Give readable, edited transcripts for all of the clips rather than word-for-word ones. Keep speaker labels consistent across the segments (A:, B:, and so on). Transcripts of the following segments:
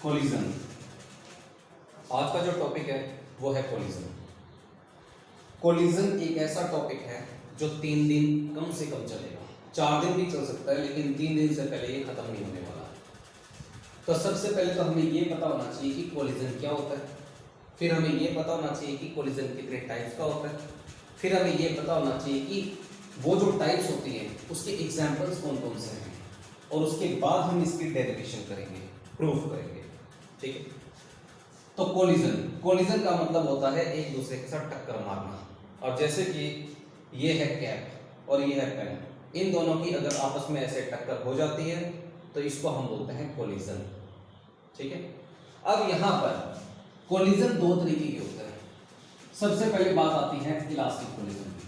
A: Collision. आज का जो टॉपिक है वो है कोलिजन। कोलिजन एक ऐसा टॉपिक है जो 3 दिन कम से कम चलेगा, 4 दिन भी चल सकता है, लेकिन 3 दिन से पहले ये खत्म नहीं होने वाला। तो सबसे पहले तो हमें ये पता होना चाहिए कि कोलिजन क्या होता है, फिर हमें ये पता होना चाहिए कि कोलिजन कितने टाइप्स का होता है, फिर हमें ये पता होना चाहिए कि वो जो टाइप्स होती हैं उसके एग्जाम्पल्स कौन कौन से हैं, और उसके बाद हम इसकी डेरिवेशन करेंगे, प्रूफ करेंगे। ठीक है, तो कोलिजन का मतलब होता है एक दूसरे के साथ टक्कर मारना। और जैसे कि ये है कैप और ये है पेन, इन दोनों की अगर आपस में ऐसे टक्कर हो जाती है तो इसको हम बोलते हैं कोलिजन। ठीक है, अब यहां पर कोलिजन 2 तरीके के होते हैं। सबसे पहले बात आती है इलास्टिक कोलिजन की,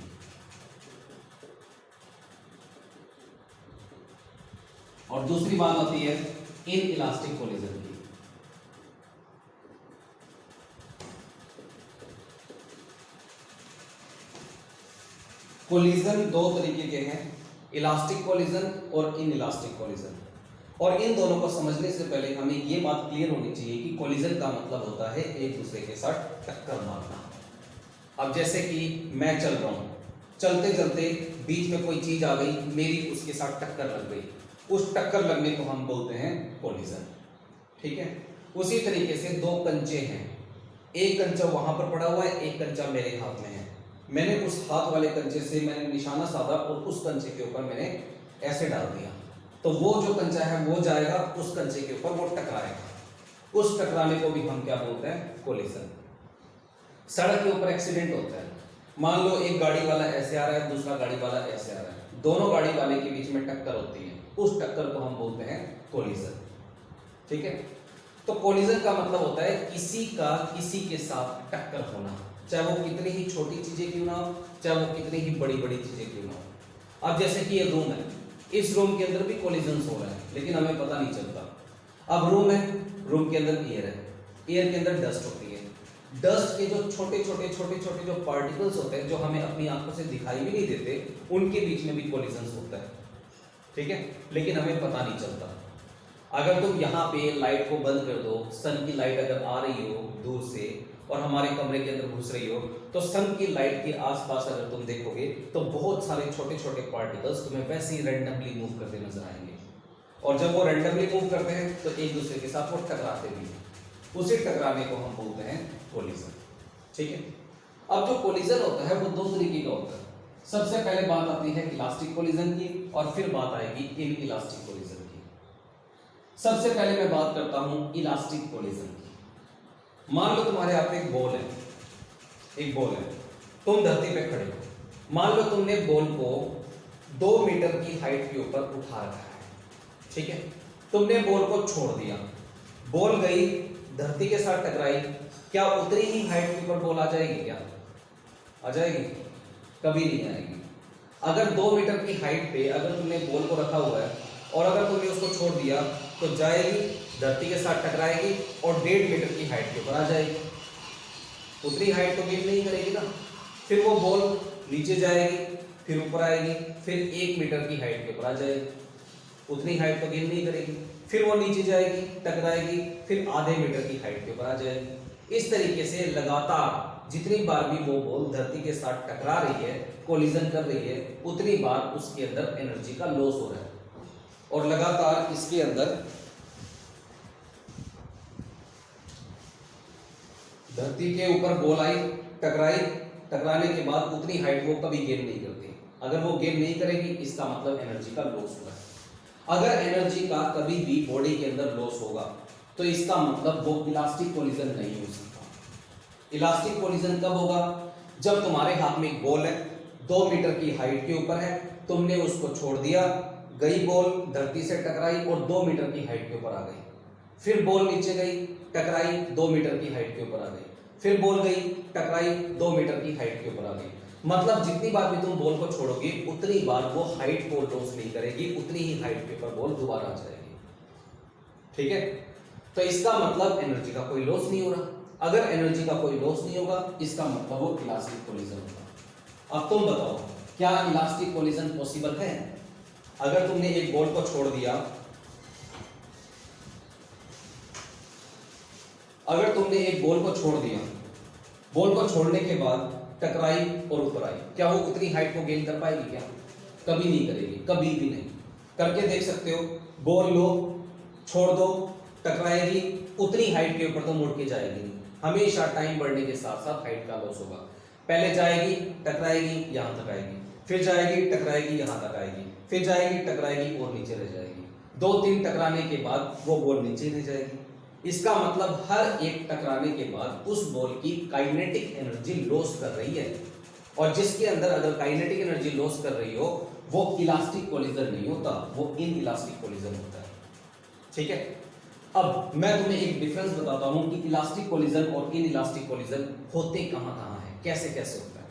A: और दूसरी बात आती है इन इलास्टिक कोलिजन की। कोलिजन 2 तरीके के हैं, इलास्टिक कोलिजन और इन इलास्टिक कोलिजन। और इन दोनों को समझने से पहले हमें ये बात क्लियर होनी चाहिए कि कोलिजन का मतलब होता है एक दूसरे के साथ टक्कर मारना। अब जैसे कि मैं चल रहा हूं, चलते चलते बीच में कोई चीज आ गई, मेरी उसके साथ टक्कर लग गई, उस टक्कर लगने को हम बोलते हैं कोलिजन। ठीक है, उसी तरीके से 2 कंचे हैं, एक कंचा वहां पर पड़ा हुआ है, एक कंचा मेरे हाथ में है। मैंने उस हाथ वाले कंचे से मैंने निशाना साधा और उस कंचे के ऊपर मैंने ऐसे डाल दिया, तो वो जो कंचा है वो जाएगा उस कंचे के ऊपर, वो टकराएगा। उस टकराने को भी हम क्या बोलते हैं? कोलिजन। सड़क के ऊपर एक्सीडेंट होता है, मान लो एक गाड़ी वाला ऐसे आ रहा है, दूसरा गाड़ी वाला ऐसे आ रहा है, दोनों गाड़ी वाले के बीच में टक्कर होती है, उस टक्कर को हम बोलते हैं कोलिजन। ठीक है, तो कोलिजन का मतलब होता है किसी का किसी के साथ टक्कर होना, चाहे वो कितनी ही छोटी चीजें क्यों ना हो, चाहे वो कितनी ही बड़ी बड़ी चीजें क्यों ना हो। अब जैसे कि ये रूम है, इस रूम के अंदर भी कोलिजन हो रहा है, लेकिन हमें पता नहीं चलता। अब रूम है, रूम के अंदर एयर है, एयर के अंदर डस्ट होती है, डस्ट के जो छोटे छोटे जो पार्टिकल्स होते हैं जो हमें अपनी आंखों से दिखाई भी नहीं देते, उनके बीच में भी कोलिजन होता है। ठीक है, लेकिन हमें पता नहीं चलता। अगर तुम यहाँ पे लाइट को बंद कर दो, सन की लाइट अगर आ रही हो दूर से और हमारे कमरे के अंदर घुस रही हो, तो सन की लाइट के आसपास अगर तुम देखोगे तो बहुत सारे छोटे छोटे पार्टिकल्स तुम्हें वैसे ही रैंडमली मूव करते नजर आएंगे। और जब वो रैंडमली मूव करते हैं तो एक दूसरे के साथ वो टकराते भी हैं, उसी टकराने को हम बोलते हैं कोलिजन। ठीक है, अब जो कोलिजन होता है वो 2 तरीके का होता है। सबसे पहले बात आती है इलास्टिक कोलिजन की, और फिर बात आएगी इन इलास्टिक कोलिजन की। सबसे पहले मैं बात करता हूं इलास्टिक कोलिजन की। मान लो तुम्हारे हाथ में एक बॉल है, तुम धरती पे खड़े हो, मान लो तुमने बॉल को 2 मीटर की हाइट के ऊपर उठा रखा है। ठीक है, तुमने बॉल को छोड़ दिया, बॉल गई धरती के साथ टकराई, क्या उतनी ही हाइट के ऊपर बॉल आ जाएगी? क्या आ जाएगी? कभी नहीं आएगी। अगर 2 मीटर की हाइट पे अगर तुमने बॉल को रखा हुआ है और अगर तुमने उसको छोड़ दिया तो जाएगी, धरती के साथ टकराएगी और 1.5 मीटर की हाइट के ऊपर आ जाएगी। उतनी हाइट तो गेन नहीं करेगी ना, फिर वो बॉल नीचे जाएगी, फिर ऊपर आएगी, फिर 1 मीटर की हाइट के ऊपर आ जाएगी, उतनी हाइट तो गेन नहीं करेगी, फिर वो नीचे जाएगी, टकराएगी, फिर आधे मीटर की हाइट के ऊपर आ जाएगी। इस तरीके से लगातार जितनी बार भी वो बॉल धरती के साथ टकरा रही है, कोलिजन कर रही है, उतनी बार उसके अंदर एनर्जी का लॉस हो रहा है। और लगातार इसके अंदर धरती के ऊपर बॉल आई, टकराई, टकराने के बाद उतनी हाइट वो कभी गेन नहीं करती। अगर वो गेन नहीं करेगी इसका मतलब एनर्जी का लॉस हो रहा है। अगर एनर्जी का कभी भी बॉडी के अंदर लॉस होगा तो इसका मतलब वो इलास्टिक कोलिजन नहीं हो सकता। इलास्टिक कोलिजन कब होगा? जब तुम्हारे हाथ में एक बॉल है, 2 मीटर की हाइट के ऊपर है, तुमने उसको छोड़ दिया, गई बॉल धरती से टकराई और 2 मीटर की हाइट के ऊपर आ गई, फिर बॉल नीचे गई, टकराई, 2 मीटर की हाइट के ऊपर आ गई, फिर बॉल गई, टकराई, 2 मीटर की हाइट के ऊपर आ गई। मतलब जितनी बार भी तुम बॉल को छोड़ोगे उतनी बार वो हाइट को लॉस नहीं करेगी, उतनी ही हाइट के ऊपर बॉल दोबारा आ जाएगी। ठीक है, तो इसका मतलब एनर्जी का कोई लॉस नहीं हो रहा। अगर एनर्जी का कोई लॉस नहीं होगा इसका मतलब वो इलास्टिक कोलिजन होगा। अब तुम बताओ, क्या इलास्टिक कोलिजन पॉसिबल है? अगर तुमने एक बॉल को छोड़ दिया अगर तुमने एक बॉल को छोड़ दिया, बॉल को छोड़ने के बाद टकराई और ऊपर आई, क्या वो उतनी हाइट को गेन कर पाएगी? क्या कभी नहीं करेगी, कभी भी नहीं। करके देख सकते हो, बॉल लो, छोड़ दो, टकराएगी, उतनी हाइट के ऊपर तो मुड़ के जाएगी नहीं। हमेशा टाइम बढ़ने के साथ साथ हाइट का लॉस होगा। पहले जाएगी, टकराएगी, यहां तक आएगी, फिर जाएगी, टकराएगी, यहां तक आएगी, फिर जाएगी, टकराएगी और नीचे रह जाएगी। 2-3 टकराने के बाद वो बॉल नीचे रह जाएगी। इसका मतलब हर एक टकराने के बाद उस बॉल की काइनेटिक एनर्जी लॉस कर रही है, और जिसके अंदर अगर काइनेटिक एनर्जी लॉस कर रही हो वो इलास्टिक कोलिजन नहीं होता, वो इन इलास्टिक कोलिजन होता है। ठीक है, अब मैं तुम्हें एक डिफरेंस बताता हूं कि इलास्टिक कोलिजन और इन इलास्टिक कोलिजन होते कहां कहां है, कैसे कैसे होता है।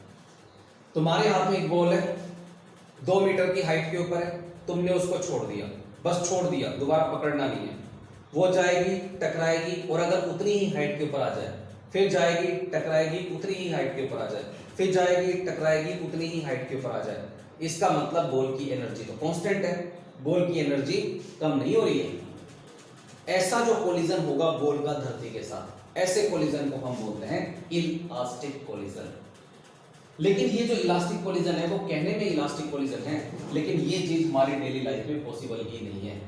A: तुम्हारे हाथ में एक बॉल है, 2 मीटर की हाइट के ऊपर है, तुमने उसको छोड़ दिया, बस छोड़ दिया, दोबारा पकड़ना नहीं है। वो जाएगी, टकराएगी, और अगर उतनी ही हाइट के ऊपर आ जाए, फिर जाएगी, टकराएगी, उतनी ही हाइट के ऊपर आ जाए, फिर जाएगी, टकराएगी, उतनी ही हाइट के ऊपर आ जाए, इसका मतलब बॉल की एनर्जी तो कांस्टेंट है, बॉल की एनर्जी कम नहीं हो रही है। ऐसा जो कोलिजन होगा बॉल का धरती के साथ, ऐसे कोलिजन को हम बोलते हैं इलास्टिक कोलिजन। लेकिन ये जो इलास्टिक कोलिजन है वो कहने में इलास्टिक कोलिजन है, लेकिन ये चीज हमारी डेली लाइफ में पॉसिबल ही नहीं है,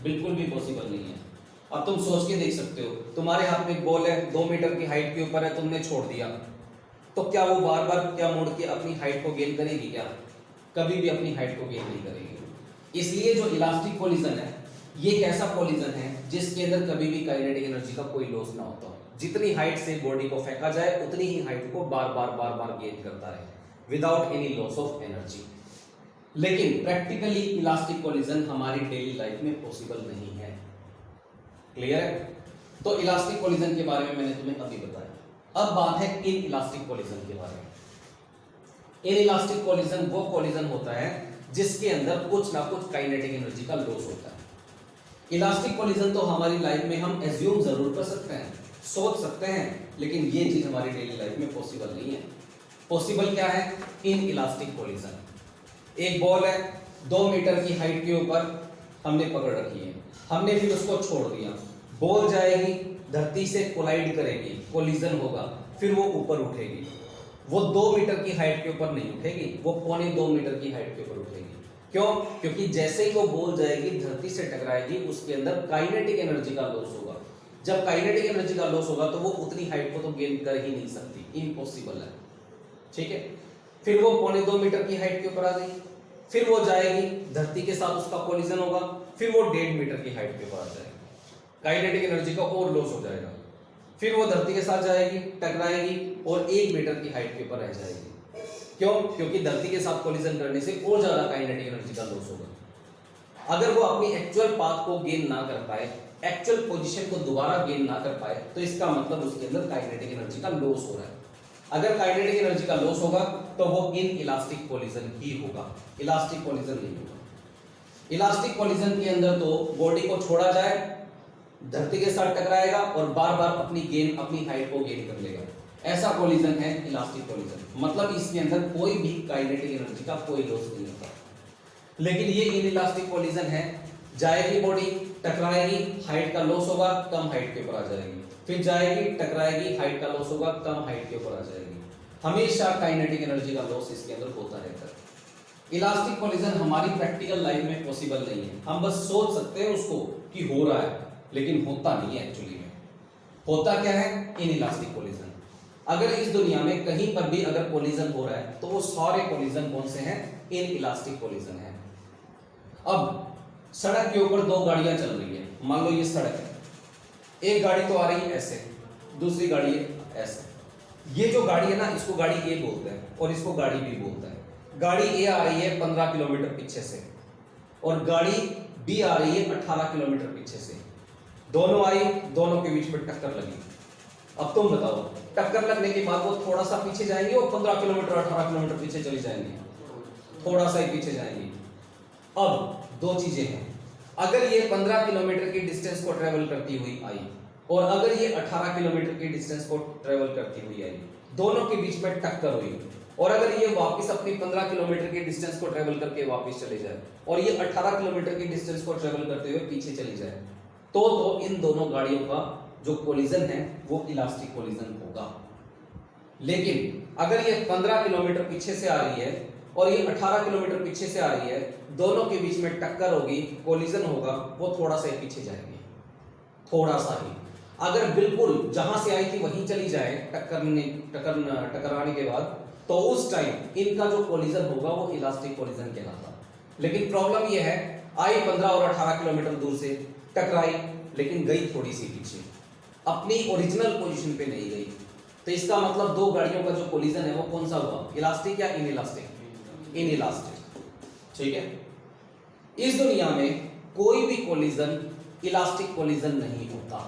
A: बिल्कुल भी पॉसिबल नहीं है। अब तुम सोच के देख सकते हो, तुम्हारे हाथ में एक बॉल है, 2 मीटर की हाइट के ऊपर है, तुमने छोड़ दिया, तो क्या वो बार बार क्या मुड़ के अपनी हाइट को गेन करेगी? क्या कभी भी अपनी हाइट को गेन नहीं करेगी। इसलिए जो इलास्टिक कोलिजन है ये एक ऐसा कोलिजन है जिसके अंदर कभी भी काइनेटिक एनर्जी का कोई लॉस ना होता। जितनी हाइट से बॉडी को फेंका जाए उतनी ही हाइट को बार बार गेन करता है without any loss of energy. लेकिन प्रैक्टिकली इलास्टिक कोलिजन हमारी डेली लाइफ में पॉसिबल नहीं है। क्लियर है? तो इलास्टिक कोलिजन के बारे में मैंने तुम्हें अभी बताया। अब बात है इन इलास्टिक कोलिजन के बारे में। इन इलास्टिक कोलिजन वो कोलिजन होता है जिसके अंदर कुछ ना कुछ काइनेटिक एनर्जी का लॉस होता है। इलास्टिक कोलिजन तो हमारी लाइफ में हम एज्यूम जरूर कर सकते हैं, सोच सकते हैं, लेकिन ये चीज हमारी डेली लाइफ में पॉसिबल नहीं है। पॉसिबल क्या है? In elastic collision. एक बॉल है, 2 मीटर की हाइट के ऊपर हमने पकड़ रखी है, हमने फिर उसको छोड़ दिया, बॉल जाएगी, धरती से कोलाइड करेगी, कोलिजन होगा, फिर वो ऊपर उठेगी। वो 2 मीटर की हाइट के ऊपर नहीं उठेगी, वो 1.25 मीटर की हाइट के ऊपर उठेगी। क्यों? क्योंकि जैसे ही वो बॉल जाएगी, धरती से टकराएगी, उसके अंदर काइनेटिक एनर्जी का लॉस होगा। जब काइनेटिक एनर्जी का लॉस होगा तो वो उतनी हाइट को तो गेन कर ही नहीं सकती, इम्पॉसिबल है। ठीक है, फिर वो 1.25 मीटर की हाइट के ऊपर आ गई, फिर वो जाएगी, धरती के साथ उसका कोलिजन होगा, फिर वो 1.5 मीटर की हाइट के ऊपर आ जाएगी, काइनेटिक एनर्जी का और लॉस हो जाएगा। फिर वो धरती के साथ जाएगी, टकराएगी और 1 मीटर की हाइट के ऊपर रह जाएगी। क्यों? क्योंकि धरती के साथ कोलिजन करने से और ज्यादा काइनेटिक एनर्जी का लॉस होगा। अगर वो अपनी एक्चुअल पाथ को गेन ना कर पाए, एक्चुअल पोजीशन को दोबारा गेन ना कर पाए, तो इसका मतलब उसके अंदर काइनेटिक एनर्जी का लॉस हो रहा है। अगर काइनेटिक एनर्जी का लॉस होगा तो वो इन इलास्टिक कोलिजन ही होगा, इलास्टिक कोलिजन नहीं होगा। इलास्टिक कोलिजन के अंदर तो बॉडी को छोड़ा जाए, धरती के साथ टकराएगा और बार बार अपनी हाइट को गेन कर लेगा। ऐसा कोलिजन है इलास्टिक कोलिजन। मतलब इसके अंदर कोई भी काइनेटिक एनर्जी का कोई लॉस नहीं होता। लेकिन ये इन इलास्टिक कोलिजन है, जाएगी बॉडी, टकराएगी, हाइट का लॉस होगा, कम हाइट के ऊपर आ जाएगी, फिर जाएगी, टकराएगी, हाइट का लॉस होगा, कम हाइट के ऊपर आ जाएगी। हमेशा काइनेटिक एनर्जी का लॉस इसके अंदर होता रहता है। इलास्टिक कोलिजन हमारी प्रैक्टिकल लाइफ में पॉसिबल नहीं है। हम बस सोच सकते हैं उसको कि हो रहा है, लेकिन होता नहीं है एक्चुअली में। होता क्या है? In elastic collision. अगर इस दुनिया में कहीं पर भी अगर कोलिजन हो रहा है तो वो सारे कोलिजन कौन से हैं? इन इलास्टिक कोलिजन है। अब सड़क के ऊपर 2 गाड़ियां चल रही है, मान लो ये सड़क है, एक गाड़ी तो आ रही है ऐसे, दूसरी गाड़ी है ऐसे। ये जो गाड़ी है ना, इसको गाड़ी ए बोलते हैं और इसको गाड़ी बी बोलते हैं। गाड़ी ए आ रही है 15 किलोमीटर पीछे से और गाड़ी बी आ रही है 18 किलोमीटर पीछे से। दोनों आई, दोनों के बीच में टक्कर लगी। अब तुम बताओ, टक्कर लगने के बाद वो थोड़ा सा पीछे जाएंगे और 15 किलोमीटर 18 किलोमीटर पीछे चली जाएंगी, थोड़ा सा ही पीछे जाएंगी। अब 2 चीजें हैं, अगर ये 15 किलोमीटर की डिस्टेंस को ट्रेवल करती हुई आई और अगर ये 18 किलोमीटर की डिस्टेंस को ट्रेवल करती हुई आई, दोनों के बीच में टक्कर हुई और अगर ये वापस अपनी 15 किलोमीटर की डिस्टेंस को ट्रेवल करके वापस चले जाए और ये 18 किलोमीटर की डिस्टेंस को ट्रेवल करते हुए पीछे चली जाए, तो इन दोनों गाड़ियों का जो कोलिजन है वो इलास्टिक कोलिजन होगा। लेकिन अगर ये 15 किलोमीटर पीछे से आ रही है और ये 18 किलोमीटर पीछे से आ रही है, दोनों के बीच में टक्कर होगी, कोलिजन होगा, वो थोड़ा सा पीछे जाएंगे, थोड़ा सा ही। अगर बिल्कुल जहां से आई थी वहीं चली जाए टकराने के बाद, तो उस टाइम इनका जो कोलिजन होगा वो इलास्टिक कोलिजन कहलाता। लेकिन प्रॉब्लम ये है, आई 15 और 18 किलोमीटर दूर से, टकराई, लेकिन गई थोड़ी सी पीछे, अपनी ओरिजिनल पोजीशन पे नहीं गई। तो इसका मतलब दो गाड़ियों का जो कोलिजन है वो कौन सा हुआ, इलास्टिक या इनइलास्टिक? इनइलास्टिक। ठीक है। इस दुनिया में कोई भी कोलिजन इलास्टिक कोलिजन नहीं होता।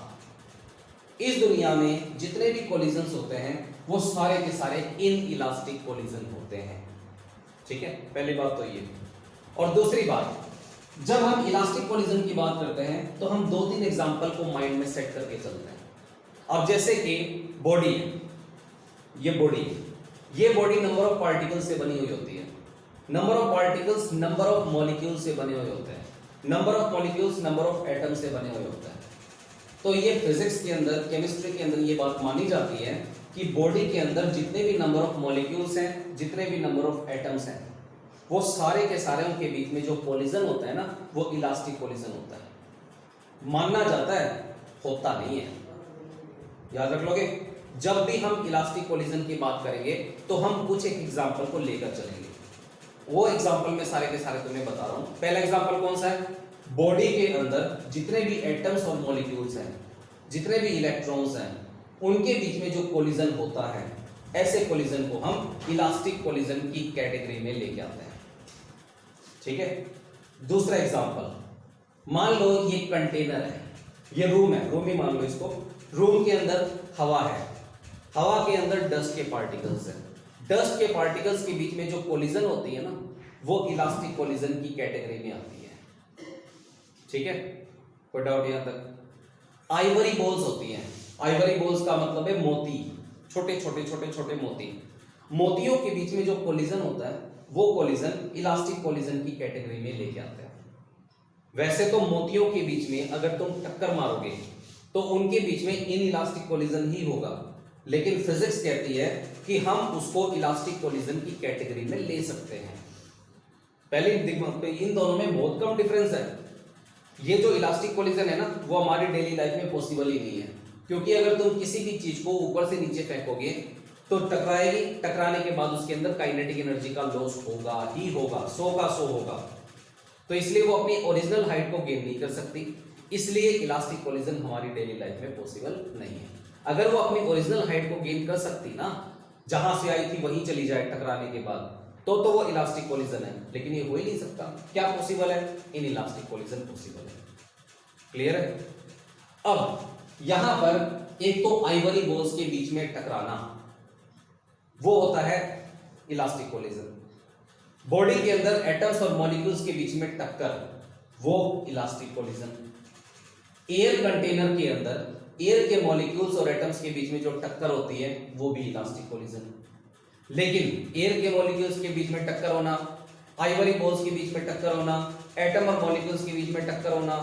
A: इस दुनिया में जितने भी कोलिजन्स होते हैं वो सारे के सारे इनइलास्टिक कोलिजन होते हैं। ठीक है, पहली बात तो ये। और दूसरी बात, जब हम इलास्टिक कोलिजन की बात करते हैं तो हम 2-3 एग्जांपल को माइंड में सेट करके चलते हैं। अब जैसे कि बॉडी, ये बॉडी नंबर ऑफ पार्टिकल्स से बनी हुई होती है। Number of particles number of molecule से बने हुए होते हैं। Number of molecules number of atom से बने हुए होते हैं। तो ये फिजिक्स के अंदर, केमिस्ट्री के अंदर ये बात मानी जाती है कि बॉडी के अंदर जितने भी नंबर ऑफ मॉलिक्यूल्स हैं, जितने भी नंबर ऑफ एटम्स हैं, वो सारे के सारे उनके बीच में जो कोलिजन होता है ना, वो इलास्टिक कोलिजन होता है। मानना जाता है, होता नहीं है। याद रख लोगे, जब भी हम इलास्टिक कोलिजन की बात करेंगे तो हम कुछ एक एग्जांपल को लेकर चलेंगे। वो एग्जांपल मैं सारे के सारे तुम्हें बता रहा हूं। पहला एग्जांपल कौन सा है? बॉडी के अंदर जितने भी एटम्स और मॉलिक्यूल्स हैं, जितने भी इलेक्ट्रॉन्स हैं, उनके बीच में जो कोलिजन होता है, ऐसे कोलिजन को हम इलास्टिक कोलिजन की कैटेगरी में लेके आते हैं। ठीक है। दूसरा एग्जांपल, मान लो ये कंटेनर है, ये रूम है, रूम ही मान लो इसको। रूम के अंदर हवा है, हवा के अंदर डस्ट के पार्टिकल्स हैं। डस्ट के पार्टिकल्स के बीच में जो कोलिजन होती है ना, वो इलास्टिक कोलिजन की कैटेगरी में आती है। ठीक है, कोई डाउट यहां तक? आइवरी बॉल्स होती हैं। आइवरी बॉल्स का मतलब है मोती, छोटे छोटे मोती। मोतियों के बीच में जो कोलिजन होता है, वो कोलिजन इलास्टिक कोलिजन की कैटेगरी में लेके आते हैं। वैसे तो मोतियों के बीच में अगर तुम टक्कर मारोगे तो उनके बीच में इनइलास्टिक कोलिजन ही होगा, लेकिन फिजिक्स कहती है कि हम उसको इलास्टिक कोलिजन की कैटेगरी में ले सकते हैं। पहले इन दोनों में बहुत कम डिफरेंस है। ये जो इलास्टिक कोलिजन है ना, वो हमारी डेली लाइफ में पॉसिबल ही नहीं है, क्योंकि अगर तुम किसी भी चीज को ऊपर से नीचे फेंकोगे तो टकराएगी, टकराने के बाद उसके अंदर काइनेटिक एनर्जी का लॉस होगा ही होगा, 100 का 100 होगा। तो इसलिए वो अपनी ओरिजिनल हाइट को गेन नहीं कर सकती, इसलिए इलास्टिक कोलिजन हमारी डेली लाइफ में पॉसिबल नहीं है। अगर वो अपनी ओरिजिनल हाइट को गेन कर सकती ना, जहां से आई थी वहीं चली जाए टकराने के बाद, तो वो इलास्टिक कोलिजन है, लेकिन ये हो ही नहीं सकता। क्या पॉसिबल है? इनइलास्टिक कोलिजन पॉसिबल है। क्लियर है? अब यहां पर एक तो आइवरी बॉल्स के बीच में टकराना, वो होता है इलास्टिक कोलिजन। बॉडी के अंदर एटम्स और मॉलिक्यूल्स के बीच में टक्कर, वो इलास्टिक कोलिजन। एयर कंटेनर के अंदर एयर के मॉलिक्यूल्स और एटम्स के बीच में जो टक्कर होती है, वो भी इलास्टिक कोलिजन। लेकिन एयर के मॉलिक्यूल्स के बीच में टक्कर होना, आइवरी बॉल्स के बीच में टक्कर होना, एटम और मॉलिक्यूल्स के बीच में टक्कर होना,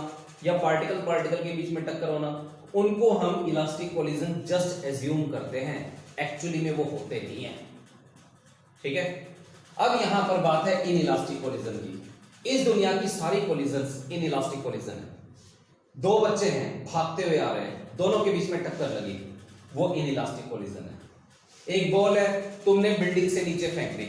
A: या पार्टिकल के बीच में टक्कर होना, उनको हम इलास्टिक कोलिजन जस्ट एज्यूम करते हैं, एक्चुअली में वो होते नहीं है। ठीक है। अब यहां पर बात है इनइलास्टिक कोलिजन की। इस दुनिया की सारी कोलिजन्स इनइलास्टिक कोलिजन है। दो बच्चे हैं, भागते हुए आ रहे हैं, दोनों के बीच में टक्कर लगी, वो इनइलास्टिक कोलिजन है। एक बॉल है, तुमने बिल्डिंग से नीचे फेंक दी,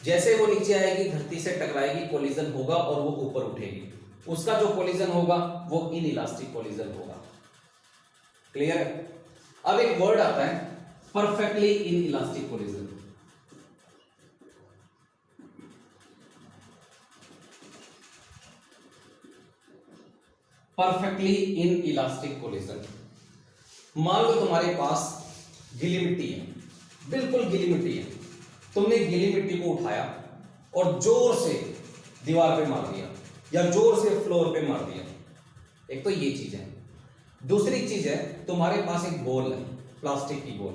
A: जैसे वो नीचे आएगी धरती से टकराएगी, कोलिजन होगा और वो ऊपर उठेगी, उसका जो कोलिजन होगा वो इनइलास्टिक कोलिजन होगा। क्लियर है? अब एक वर्ड आता है perfectly inelastic collision. Perfectly inelastic collision. मान लो तुम्हारे पास गीली मिट्टी है, बिल्कुल गीली मिट्टी है, तुमने गीली मिट्टी को उठाया और जोर से दीवार पे मार दिया या जोर से फ्लोर पे मार दिया। एक तो ये चीज है। दूसरी चीज है, तुम्हारे पास एक बॉल है, प्लास्टिक की बॉल,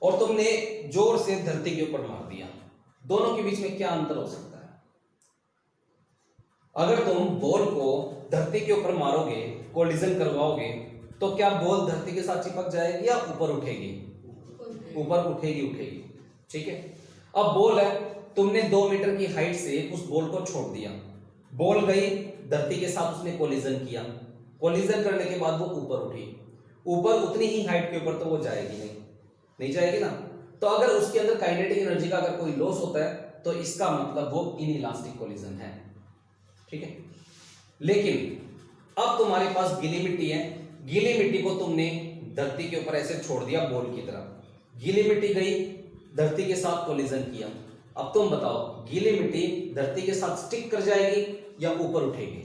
A: और तुमने जोर से धरती के ऊपर मार दिया। दोनों के बीच में क्या अंतर हो सकता है? अगर तुम बॉल को धरती के ऊपर मारोगे, कोलिजन करवाओगे, तो क्या बॉल धरती के साथ चिपक जाएगी या ऊपर उठेगी? ऊपर उठेगी। ठीक है, अब बॉल है, तुमने 2 मीटर की हाइट से उस बॉल को छोड़ दिया, बॉल गई धरती के साथ, उसने कोलिजन किया, कोलिजन करने के बाद वो ऊपर उठी, ऊपर उतनी ही हाइट के ऊपर तो वो जाएगी नहीं जाएगी ना। तो अगर उसके अंदर काइनेटिक एनर्जी का अगर कोई लॉस होता है तो इसका मतलब वो इनइलास्टिक कोलिजन है। ठीक है, लेकिन अब तुम्हारे पास गीली मिट्टी है, गीली मिट्टी को तुमने धरती के ऊपर ऐसे छोड़ दिया बॉल की तरह, गीली मिट्टी गई धरती के साथ कोलिजन किया। अब तुम बताओ गीली मिट्टी धरती के साथ स्टिक कर जाएगी या ऊपर उठेगी?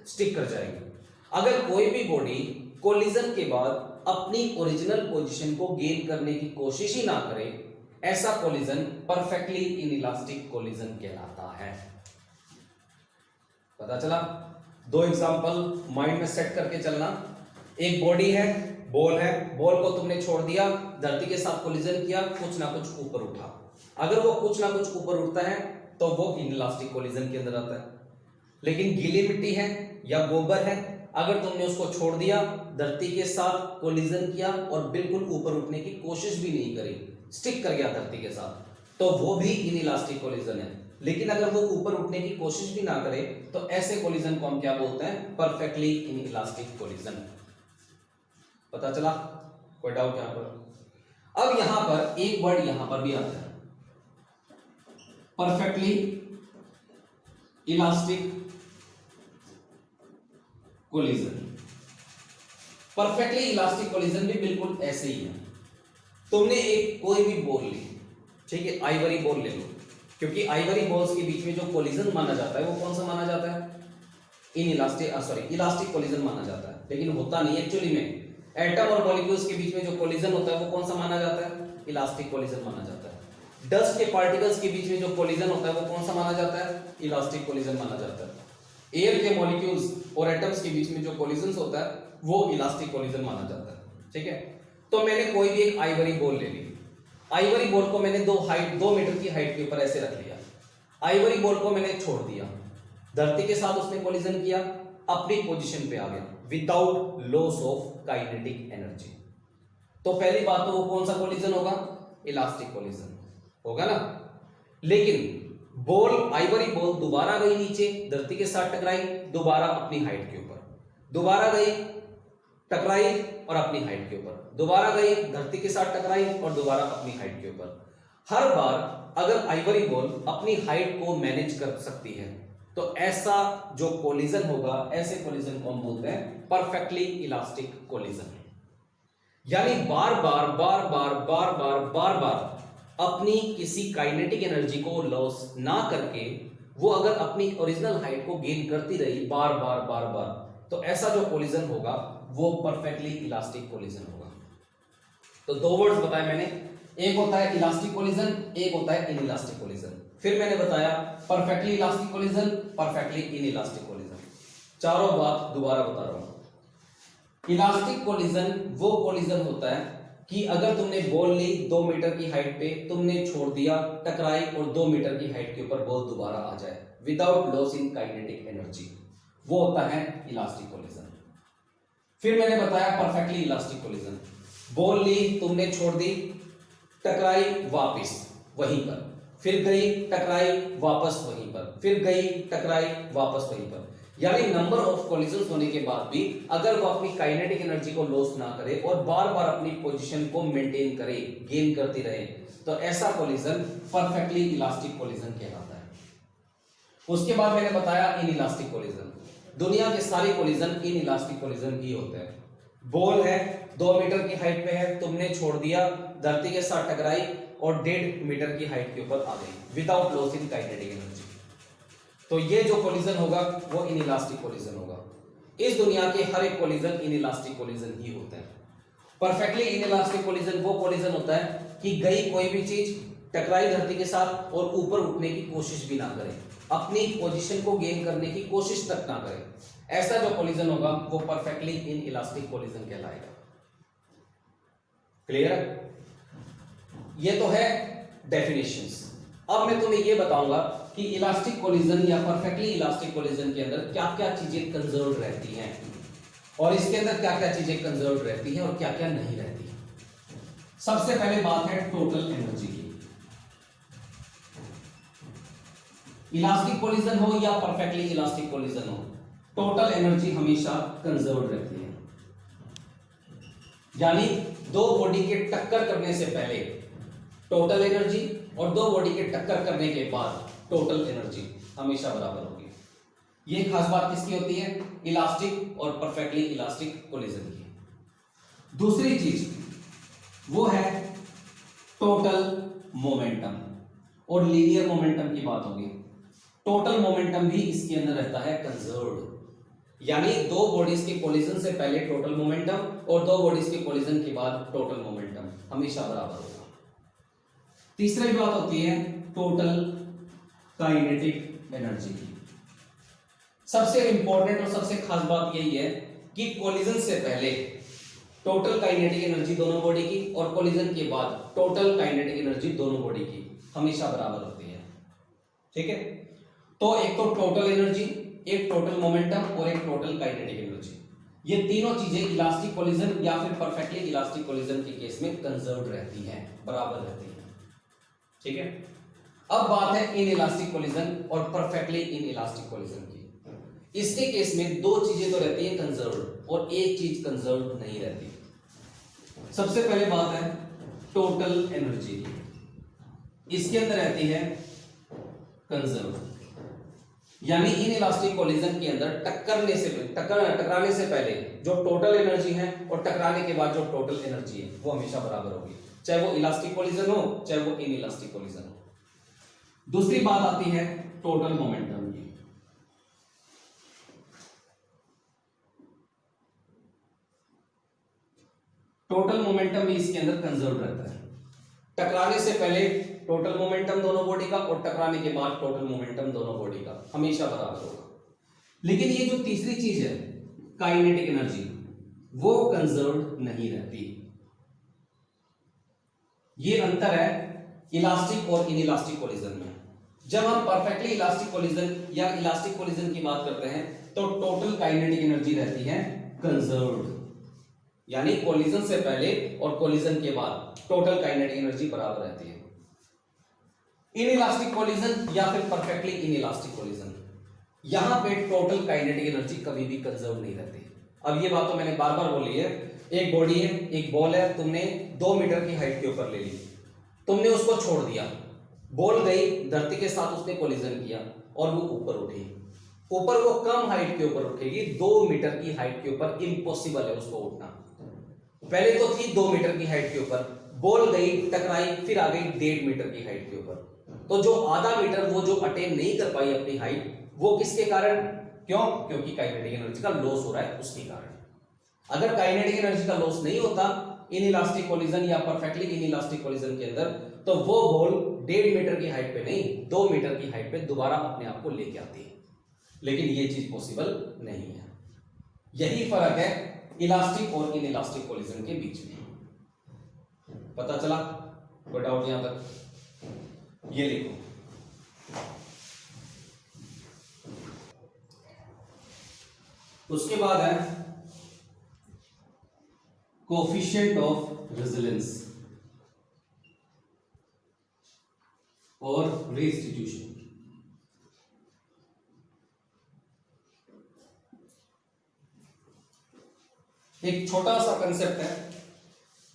A: स्टिक कर जाएगी। अगर कोई भी बॉडी कोलिजन के बाद अपनी ओरिजिनल पोजीशन को गेन करने की कोशिश ही ना करे, ऐसा कोलिजन परफेक्टली इनइलास्टिक कोलिजन कहलाता है। पता चला? 2 एग्जांपल माइंड में सेट करके चलना। एक बॉडी है, बॉल है, बॉल को तुमने छोड़ दिया, धरती के साथ कोलिजन किया, कुछ ना कुछ ऊपर उठा। अगर वो कुछ ना कुछ ऊपर उठता है तो वो इनइलास्टिक कोलिजन के अंदर आता है। लेकिन गीली मिट्टी है या गोबर है, अगर तुमने उसको छोड़ दिया, धरती के साथ कोलिजन किया और बिल्कुल ऊपर उठने की कोशिश भी नहीं करी, स्टिक कर गया धरती के साथ, तो वो भी इनइलास्टिक कोलिजन है। लेकिन अगर वो ऊपर उठने की कोशिश भी ना करे तो ऐसे कोलिजन को हम क्या बोलते हैं? Perfectly inelastic collision. पता चला? कोई डाउट यहां पर? अब यहां पर एक वर्ड यहां पर भी आता है, perfectly elastic collision. Perfectly elastic collision भी बिल्कुल ऐसे ही है। तुमने एक कोई भी बॉल ली, ठीक है, आइवरी बॉल ले लो, क्योंकि आइवरी बॉल्स के बीच में जो कोलिजन माना जाता है वो कौन सा माना जाता है? इलास्टिक कोलिजन माना जाता है, लेकिन होता नहीं एक्चुअली में। एटम और मॉलिक्यूल्स के बीच में जो कोलिजन होता है वो कौन सा माना जाता है? इलास्टिक कोलिजन माना जाता है। डस्ट के पार्टिकल्स के बीच में जो कोलिजन होता है वो कौन सा माना जाता है? इलास्टिक कोलिजन माना जाता है। एयर के मॉलिक्यूल्स और एटम्स के बीच में जो कोलिजन होता है वो इलास्टिक कोलिजन माना जाता है। ठीक है, तो मैंने कोई भी एक आइवरी बॉल ले ली, आइवरी बॉल को मैंने 2 मीटर की हाइट के ऊपर ऐसे रख लिया, आइवरी बॉल को मैंने छोड़ दिया, धरती के साथ उसने कोलिजन किया, अपनी पोजीशन पे आ गया without loss of kinetic energy. तो पहली बात तो वो कौन सा कोलिजन होगा? इलास्टिक कोलिजन होगा ना। लेकिन बॉल, आइवरी बॉल दोबारा गई नीचे, धरती के साथ टकराई, दोबारा अपनी हाइट के ऊपर, दोबारा गई, टकराई और अपनी हाइट के ऊपर, दोबारा गई, धरती के साथ टकराई और दोबारा अपनी हाइट के ऊपर। हर बार अगर आइवरी बॉल अपनी हाइट को मैनेज कर सकती है तो ऐसा जो कोलिजन होगा, ऐसे कोलिजन को हम बोलते हैं परफेक्टली इलास्टिक कोलिजन। यानी बार बार अपनी किसी काइनेटिक एनर्जी को लॉस ना करके वो अगर अपनी ओरिजिनल हाइट को गेन करती रही बार बार, तो ऐसा जो कोलिजन होगा वो परफेक्टली इलास्टिक कोलिजन होगा। तो 2 वर्ड्स बताए मैंने, एक होता है इलास्टिक कोलिजन, एक होता है इनइलास्टिक कोलिजन। फिर मैंने बताया perfectly elastic collision, perfectly inelastic collision. चारों बात दोबारा बता रहा हूं। इलास्टिक कोलिजन वो कोलिजन होता है कि अगर तुमने बॉल ली 2 मीटर की हाइट पे, तुमने छोड़ दिया, टकराई और 2 मीटर की हाइट के ऊपर बॉल दोबारा आ जाए without loss in kinetic energy, वो होता है इलास्टिक कोलिजन। फिर मैंने बताया परफेक्टली इलास्टिक कोलिजन, बॉल ली, तुमने छोड़ दी, टकराई, वापस वहीं पर, फिर गई, टकराई, वापस वहीं पर, फिर गई, टकराई, वापस वहीं पर। यानी नंबर ऑफ कोलिजन्स होने के बाद भी अगर वो अपनी काइनेटिक एनर्जी को लॉस ना करे और बार बार अपनी पोजीशन को मेंटेन करे, गेन करती रहे, तो ऐसा कोलिजन परफेक्टली इलास्टिक कोलिजन कहलाता है। उसके बाद मैंने बताया इनइलास्टिक कोलिजन। दुनिया के सारे कोलिजन इनइलास्टिक कोलिजन ही होते हैं। बॉल है, 2 मीटर की हाइट पे है, तुमने छोड़ दिया, धरती के साथ टकराई और 1.5 मीटर की हाइट के ऊपर आ गई without loss in kinetic energy, तो ये जो कोलिजन होगा वो इनइलास्टिक कोलिजन होगा। इस दुनिया के हर एक कोलिजन इनइलास्टिक कोलिजन ही होते हैं। परफेक्टली इनइलास्टिक कोलिजन वो कोलिजन होता है कि गई कोई भी चीज, टकराई धरती के साथ और ऊपर उठने की कोशिश भी ना करे, अपनी पोजीशन को गेन करने की कोशिश तक ना करे, ऐसा जो कोलिजन होगा वो परफेक्टली इनइलास्टिक कोलिजन कहलाएगा। क्लियर? ये तो है डेफिनेशंस। अब मैं तुम्हें ये बताऊंगा कि इलास्टिक कोलिजन या परफेक्टली इलास्टिक कोलिजन के अंदर क्या क्या चीजें कंजर्व रहती हैं। और इसके अंदर क्या क्या चीजें कंजर्व रहती है और क्या क्या नहीं रहती है। सबसे पहले बात है टोटल एनर्जी की। इलास्टिक कोलिजन हो या परफेक्टली इलास्टिक कोलिजन हो, टोटल एनर्जी हमेशा कंजर्व रहती है। यानी दो बॉडी के टक्कर करने से पहले टोटल एनर्जी और दो बॉडी के टक्कर करने के बाद टोटल एनर्जी हमेशा बराबर होगी। ये खास बात किसकी होती है? इलास्टिक और परफेक्टली इलास्टिक कोलिजन की। दूसरी चीज वो है टोटल मोमेंटम और लीनियर मोमेंटम की बात होगी। टोटल मोमेंटम भी इसके अंदर रहता है कंजर्व्ड, यानी दो बॉडीज के कोलिजन से पहले टोटल मोमेंटम और दो बॉडीज के कोलिजन के बाद टोटल मोमेंटम हमेशा बराबर होगा। तीसरी बात होती है टोटल काइनेटिक एनर्जी की। सबसे इंपॉर्टेंट और सबसे खास बात यही है कि कोलिजन से पहले टोटल काइनेटिक एनर्जी दोनों बॉडी की और कोलिजन के बाद टोटल काइनेटिक एनर्जी दोनों बॉडी की हमेशा बराबर होती है। ठीक है, तो एक तो टोटल एनर्जी, एक टोटल मोमेंटम और एक टोटल काइनेटिक एनर्जी, ये तीनों चीजें इलास्टिक कोलिजन या फिर परफेक्टली इलास्टिक कोलिजन के केस में कंजर्व्ड रहती हैं, बराबर रहती हैं। ठीक है, अब बात है इन इलास्टिक कोलिजन और परफेक्टली इन इलास्टिक कोलिजन की। इसके केस में दो चीजें तो रहती है कंजर्व्ड और एक चीज कंजर्व्ड नहीं रहती। सबसे पहले बात है टोटल एनर्जी की, इसके अंदर रहती है कंजर्व, यानी इन इलास्टिक कोलिजन के अंदर टकराने से पहले जो टोटल एनर्जी है और टकराने के बाद जो टोटल एनर्जी है वो हमेशा बराबर होगी, चाहे वो इलास्टिक कोलिजन हो चाहे वो इन इलास्टिक कोलिजन हो। दूसरी बात आती है टोटल मोमेंटम की। टोटल मोमेंटम भी इसके अंदर कंजर्व रहता है। टकराने से पहले टोटल मोमेंटम दोनों बॉडी का और टकराने के बाद टोटल मोमेंटम दोनों बॉडी का हमेशा बराबर होगा। लेकिन ये जो तीसरी चीज है काइनेटिक एनर्जी, वो कंजर्व नहीं रहती। ये अंतर है इलास्टिक और इनइलास्टिक कोलिजन में। जब हम परफेक्टली इलास्टिक कोलिजन या इलास्टिक कोलिजन की बात करते हैं तो टोटल काइनेटिक एनर्जी रहती है कंजर्व्ड, यानी कोलिजन से पहले और कोलिजन के बाद टोटल काइनेटिक एनर्जी बराबर रहती है। इनइलास्टिक कोलिजन या फिर परफेक्टली इनइलास्टिक कोलिजन, यहां पे टोटल काइनेटिक एनर्जी कभी भी कंजर्व नहीं रहती। अब ये बात तो मैंने बार बार बोली है, एक बॉडी है, एक बॉल है, तुमने 2 मीटर की हाइट के ऊपर ले ली, तुमने उसको छोड़ दिया, बॉल गई धरती के साथ, उसने कोलिजन किया और वो ऊपर उठी। ऊपर वो कम हाइट के ऊपर उठेगी, 2 मीटर की हाइट के ऊपर इम्पॉसिबल है उसको उठना। पहले तो थी 2 मीटर की हाइट के ऊपर, बॉल गई टकराई, फिर आ गई 1.5 मीटर की हाइट के ऊपर। तो जो आधा मीटर वो जो अटेन नहीं कर पाई अपनी हाइट, वो किसके कारण? क्यों? क्योंकि काइनेटिक एनर्जी का लॉस हो रहा है उसके कारण। अगर काइनेटिक एनर्जी का लॉस नहीं होता इनइलास्टिक कोलिजन या परफेक्टली इनइलास्टिक कोलिजन के अंदर, तो वो बॉल 1.5 मीटर की हाइट पे नहीं 2 मीटर की हाइट पे दोबारा अपने आप को लेके आती है। लेकिन ये चीज पॉसिबल नहीं है। यही फर्क है इलास्टिक और इनइलास्टिक कोलिजन के बीच में। पता चला? कोई डाउट यहां तक? ये लिखो, उसके बाद है कोफिशिएंट ऑफ रेजिलेंस और रिस्टिट्यूशन। एक छोटा सा कंसेप्ट है,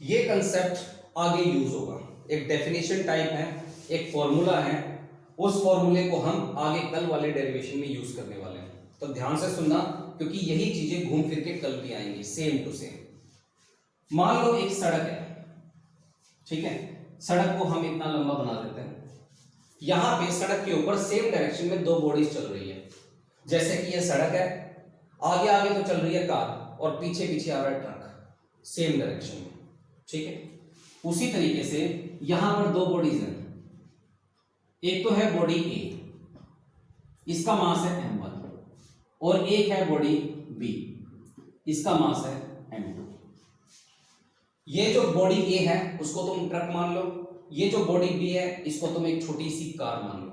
A: ये कंसेप्ट आगे यूज होगा। एक डेफिनेशन टाइप है, एक फॉर्मूला है, उस फॉर्मूले को हम आगे कल वाले डेरिवेशन में यूज करने वाले हैं। तो ध्यान से सुनना, क्योंकि यही चीजें घूम फिर के कल भी आएंगी सेम टू सेम। मान लो एक सड़क है, ठीक है, सड़क को हम इतना लंबा बना देते हैं, यहां पे सड़क के ऊपर सेम डायरेक्शन में 2 बॉडीज चल रही है। जैसे कि ये सड़क है, आगे आगे तो चल रही है कार और पीछे पीछे आ रहा है ट्रक, सेम डायरेक्शन में, ठीक है। उसी तरीके से यहां पर 2 बॉडीज हैं, एक तो है बॉडी ए, इसका मास है m1, और एक है बॉडी बी, इसका मास है m2। ये जो बॉडी ए है उसको तुम ट्रक मान लो, ये जो बॉडी बी है इसको तुम एक छोटी सी कार मान लो।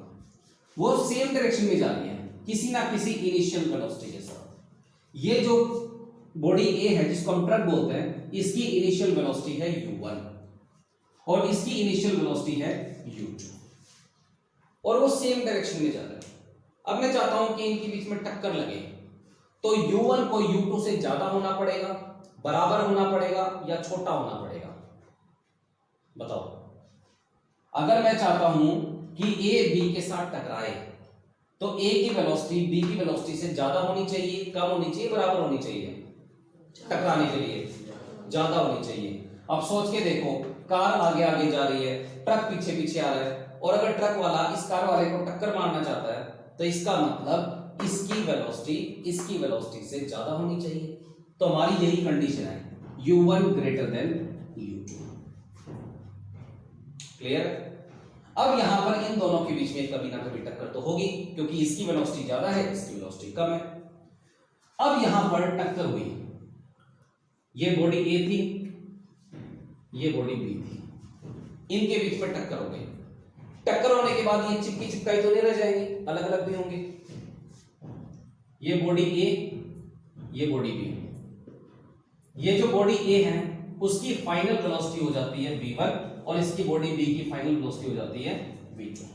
A: वो सेम डायरेक्शन में जा रही है किसी ना किसी इनिशियल वेलोसिटी के साथ। ये जो बॉडी ए है जिसको हम ट्रक बोलते हैं, इसकी इनिशियल वेलोसिटी है u1 और इसकी इनिशियल वेलोसिटी है u2 और वो सेम डायरेक्शन में जा रहा है। अब मैं चाहता हूं कि इनके बीच में टक्कर लगे, तो u1 को u2 से ज्यादा होना पड़ेगा, बराबर होना पड़ेगा या छोटा होना पड़ेगा? बताओ। अगर मैं चाहता हूं कि a b के साथ टकराए तो a की वेलोसिटी b की वेलोसिटी से ज्यादा होनी चाहिए, कम होनी चाहिए, बराबर होनी चाहिए? टकराने के लिए ज्यादा होनी चाहिए। अब सोच के देखो, कार आगे आगे जा रही है, ट्रक पीछे पीछे आ रहा है, और अगर ट्रक वाला इस कार वाले को टक्कर मारना चाहता है तो इसका मतलब इसकी वेलोसिटी से ज्यादा होनी चाहिए। तो हमारी यही कंडीशन है, u1 greater than u2। Clear? अब यहां पर इन दोनों के बीच में कभी ना कभी टक्कर तो होगी, क्योंकि इसकी वेलोसिटी ज्यादा है, इसकी वेलोसिटी कम है। अब यहां पर टक्कर हुई, ये बॉडी ए थी, ये बॉडी बी थी, इनके बीच में टक्कर हो गई। टक्कर होने के बाद ये चिपकी चिपकाई तो नहीं रह जाएंगी, अलग अलग भी होंगे। ये बॉडी ए, ये बॉडी बी। ये जो बॉडी ए है उसकी फाइनल वेलोसिटी हो जाती है v1 और इसकी बॉडी बी की फाइनल वेलोसिटी हो जाती है v2।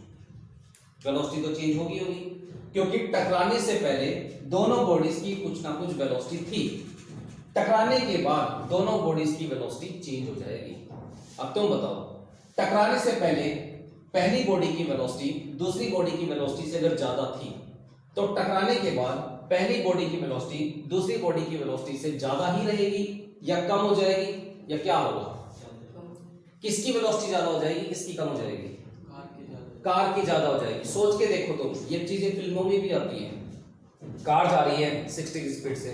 A: वेलोसिटी तो चेंज होगी क्योंकि टकराने से पहले दोनों बॉडीज की कुछ ना कुछ वेलोसिटी थी, टकराने के बाद दोनों बॉडीज की वेलोसिटी चेंज हो जाएगी। अब तुम बताओ, टकराने से पहले पहली बॉडी की वेलोसिटी दूसरी बॉडी की वेलोसिटी से अगर ज्यादा थी, तो टकराने के बाद पहली बॉडी की वेलोसिटी दूसरी बॉडी की वेलोसिटी से ज्यादा ही रहेगी या कम हो जाएगी या क्या होगा? किसकी वेलोसिटी ज्यादा हो जाएगी, किसकी कम हो जाएगी? कार की ज्यादा हो जाएगी। सोच के देखो तुम, ये चीजें फिल्मों में भी आती हैं। कार जा रही है 60 की स्पीड से,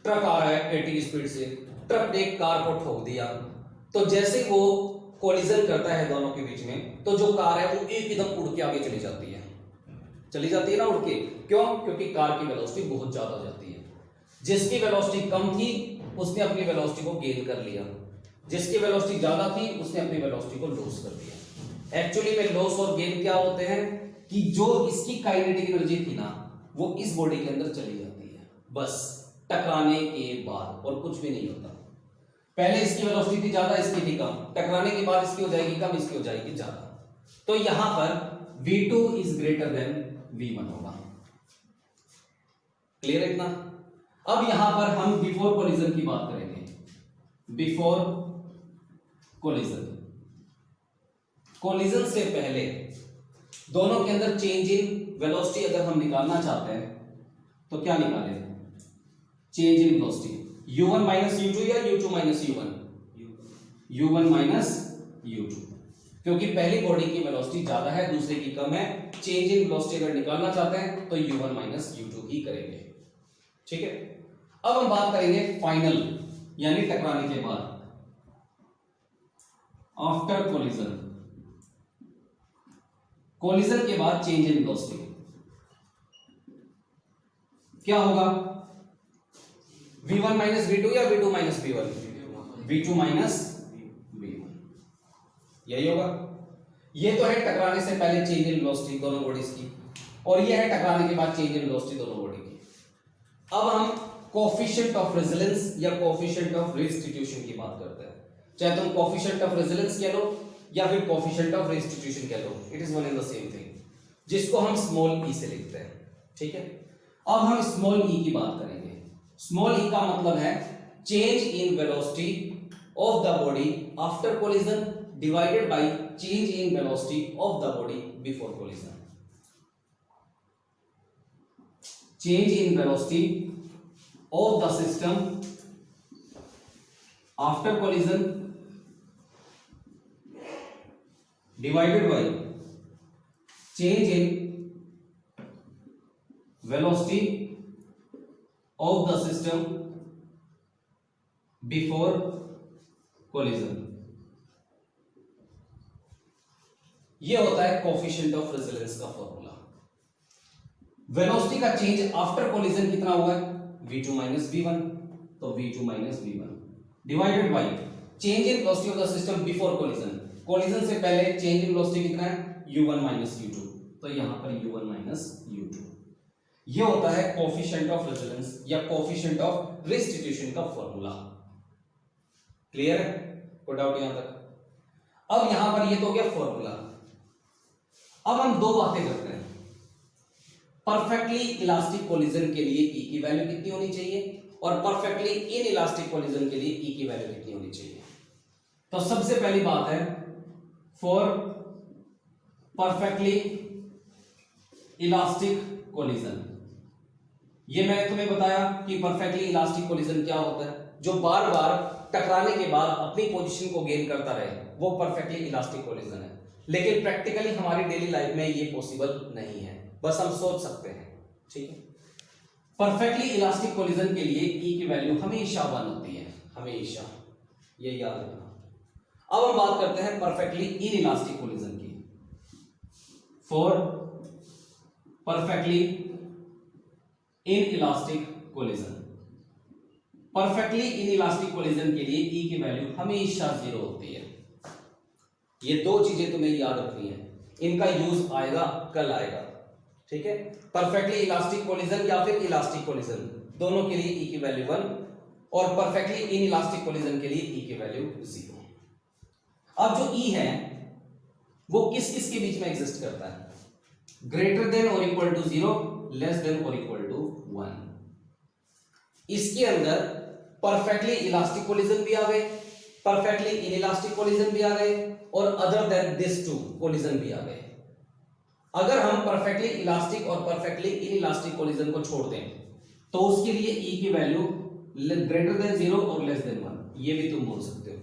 A: ट्रक आ रहा है 80 की स्पीड से, ट्रक ने कार को ठोक दिया, तो जैसे वो कोलिजन करता है दोनों के बीच में, तो जो कार है वो एकदम उड़ के आगे चली जाती है ना, उड़ के। क्यों? क्योंकि कार की वेलोसिटी बहुत ज्यादा हो जाती है। जिसकी वेलोसिटी कम थी उसने अपनी वेलोसिटी को गेन कर लिया, जिसकी वेलोसिटी ज्यादा थी उसने अपनी वेलोसिटी को लॉस कर दिया। एक्चुअली में लॉस और गेन क्या होते हैं कि जो इसकी काइनेटिक एनर्जी थी ना, वो इस बॉडी के अंदर चली जाती है, बस टकराने के बाद, और कुछ भी नहीं होता। पहले इसकी वेलोसिटी थी ज्यादा, इसकी थी कम, टकराने के बाद इसकी हो जाएगी कम, इसकी हो जाएगी ज्यादा। तो यहां पर v2 is greater than v1 होगा। क्लियर है इतना? अब यहां पर हम बिफोर कोलिजन की बात करेंगे। बिफोर कोलिजन से पहले दोनों के अंदर चेंज इन वेलोसिटी अगर हम निकालना चाहते हैं तो क्या निकालें? Change in velocity u1 minus u2 या u2 minus u1? u1 minus u2, क्योंकि पहली बॉडी की वेलोसिटी ज्यादा है, दूसरे की कम है। चेंज इन वेलोसिटी अगर निकालना चाहते हैं तो u1 माइनस u2 ही करेंगे। ठीक है? अब हम बात करेंगे फाइनल, यानी टकराने के बाद, आफ्टर कोलिजन। कोलिजन के बाद चेंज इन वेलोसिटी क्या होगा? v1 माइनस v2 या v2 minus v1? v2 minus v1, यही होगा। ये तो है टकराने से पहले चेंज इन वेलोसिटी दोनों बॉडीज की, और ये है टकराने के बाद चेंज इन वेलोसिटी दोनों बॉडी की। अब हम कोफिशिएंट ऑफ रेजोनेंस या कोफिशिएंट ऑफ रेस्टिट्यूशन की बात करते हैं। चाहे तुम कोफिशिएंट ऑफ रेजोनेंस कह लो या फिर कोफिशिएंट ऑफ रेस्टिट्यूशन कह लो, it is one and the same thing, जिसको हम स्मॉल ई से लिखते हैं। ठीक है? अब हम स्मॉल ई की बात करेंगे। स्मॉल ई का मतलब है change in velocity of the body after collision divided by change in velocity of the body before collision. Change in velocity of the system after collision divided by change in velocity of the system before collision। ये होता है coefficient of resonance का formula. Velocity का change after collision कितना हुआ है? v2 minus v1, तो v2 minus v1 divided by change in velocity of the system before collision. Collision से पहले चेंज इन वेलोसिटी कितना है? u1 माइनस u2, तो यहां पर u1 माइनस u2। ये होता है कोफिशिएंट ऑफ रेजोनेंस या कोफिशिएंट ऑफ रिस्टिट्यूशन का फॉर्मूला। क्लियर है? कोई डाउट यहां तक? अब यहां पर ये तो हो गया फॉर्मूला। अब हम दो बातें करते हैं। परफेक्टली इलास्टिक कोलिजन के लिए ई की वैल्यू कितनी होनी चाहिए और परफेक्टली इन इलास्टिक कोलिजन के लिए ई की वैल्यू कितनी होनी चाहिए। तो सबसे पहली बात है फॉर परफेक्टली इलास्टिक कोलिजन। ये मैंने तुम्हें बताया कि परफेक्टली इलास्टिक कोलिजन क्या होता है, जो बार बार टकराने के बाद अपनी पोजीशन को गेन करता रहे, वो परफेक्टली इलास्टिक कोलिजन है। लेकिन प्रैक्टिकली हमारी डेली लाइफ में ये पॉसिबल नहीं है, बस हम सोच सकते हैं। ठीक है, परफेक्टली इलास्टिक कोलिजन के लिए ई की वैल्यू हमेशा 1 होती है, हमेशा, ये याद रखना। अब हम बात करते हैं परफेक्टली इन इलास्टिक कोलिजन की। For perfectly in elastic collision, perfectly in elastic collision के लिए ई की वैल्यू हमेशा 0 होती है। ये दो चीजें तुम्हें याद रखनी है, इनका यूज आएगा, कल आएगा। ठीक है, परफेक्टली इलास्टिक कोलिजन या फिर इलास्टिक कोलिजन, दोनों के लिए ई की वैल्यू 1 और परफेक्टली इन इलास्टिक कोलिजन के लिए ई की वैल्यू 0। अब जो ई है वो किस किस के बीच में एग्जिस्ट करता है? ग्रेटर देन और इक्वल टू 0, लेस देन और इक्वल टू 1। इसके अंदर परफेक्टली इलास्टिक कोलिजन भी आ गए, परफेक्टली इनइलास्टिक कोलिजन भी आ गए और other than this two collision भी आ गए। अगर हम परफेक्टली इलास्टिक और परफेक्टली इनइलास्टिक कोलिजन को छोड़ दें तो उसके लिए ई की वैल्यू ग्रेटर देन 0 और लेस देन 1, ये भी तुम बोल सकते हो।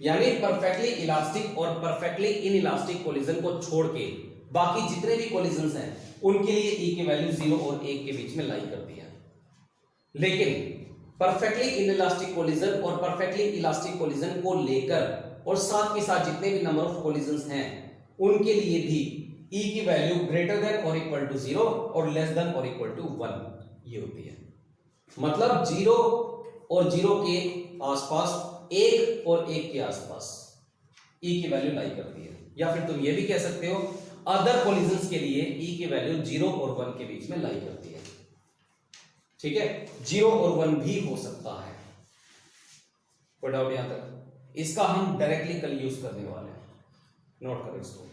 A: यानी परफेक्टली इलास्टिक और परफेक्टली इनइलास्टिक कोलिजन को छोड़ के बाकी जितने भी कोलिजन्स हैं उनके लिए ई की वैल्यू 0 और 1 के बीच में लाई करती है। लेकिन परफेक्टली इनइलास्टिक कोलिजन और परफेक्टली इलास्टिक कोलिजन को लेकर और साथ के साथ जितने भी नंबर ऑफ कोलिजन्स हैं उनके लिए भी ई की वैल्यू ग्रेटर देन और इक्वल टू 0 और लेस देन और इक्वल टू 1 ये होती है। मतलब 0 और 0 के आसपास, 1 और 1 के आसपास ई की वैल्यू लाई करती है। या फिर तुम ये भी कह सकते हो अदर कोलिजन्स के लिए ई की वैल्यू 0 और 1 के बीच में लाई करती है। ठीक है, 0 और 1 भी हो सकता है। कोई डाउट यहां तक? इसका हम डायरेक्टली कल यूज करने वाले हैं, नोट करो इसको।